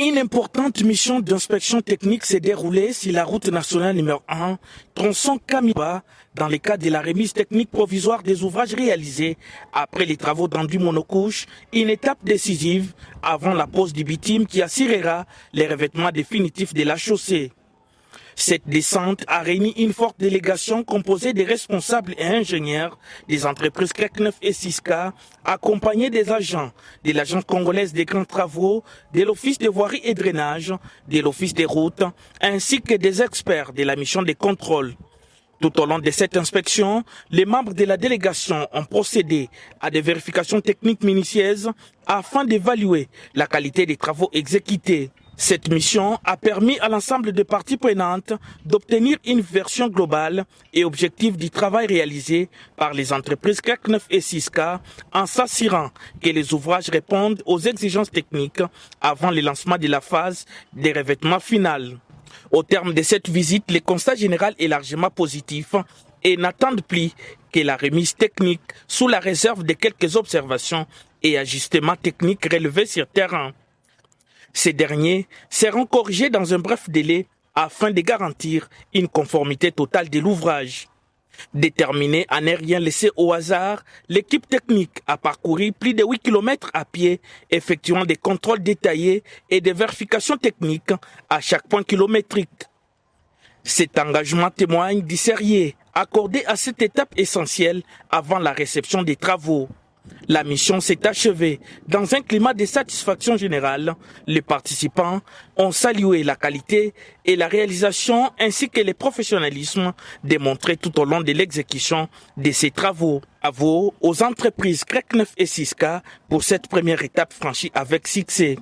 Une importante mission d'inspection technique s'est déroulée sur la route nationale numéro 1, tronçon Kamiba, dans le cadre de la remise technique provisoire des ouvrages réalisés après les travaux d'enduit monocouche, une étape décisive avant la pose du bitume qui assurera les revêtements définitifs de la chaussée. Cette descente a réuni une forte délégation composée des responsables et ingénieurs des entreprises CREC 9 et Siska, accompagnés des agents de l'Agence congolaise des grands travaux, de l'Office de voirie et drainage, de l'Office des routes, ainsi que des experts de la mission de contrôle. Tout au long de cette inspection, les membres de la délégation ont procédé à des vérifications techniques minutieuses afin d'évaluer la qualité des travaux exécutés. Cette mission a permis à l'ensemble des parties prenantes d'obtenir une version globale et objective du travail réalisé par les entreprises CREC 9 et Siska en s'assurant que les ouvrages répondent aux exigences techniques avant le lancement de la phase de revêtement final. Au terme de cette visite, le constat général est largement positif et n'attendent plus que la remise technique sous la réserve de quelques observations et ajustements techniques relevés sur terrain. Ces derniers seront corrigés dans un bref délai afin de garantir une conformité totale de l'ouvrage. Déterminée à ne rien laisser au hasard, l'équipe technique a parcouru plus de 8 km à pied, effectuant des contrôles détaillés et des vérifications techniques à chaque point kilométrique. Cet engagement témoigne du sérieux accordé à cette étape essentielle avant la réception des travaux. La mission s'est achevée dans un climat de satisfaction générale. Les participants ont salué la qualité et la réalisation ainsi que le professionnalisme démontré tout au long de l'exécution de ces travaux. Bravo aux entreprises CREC 9 et Siska pour cette première étape franchie avec succès.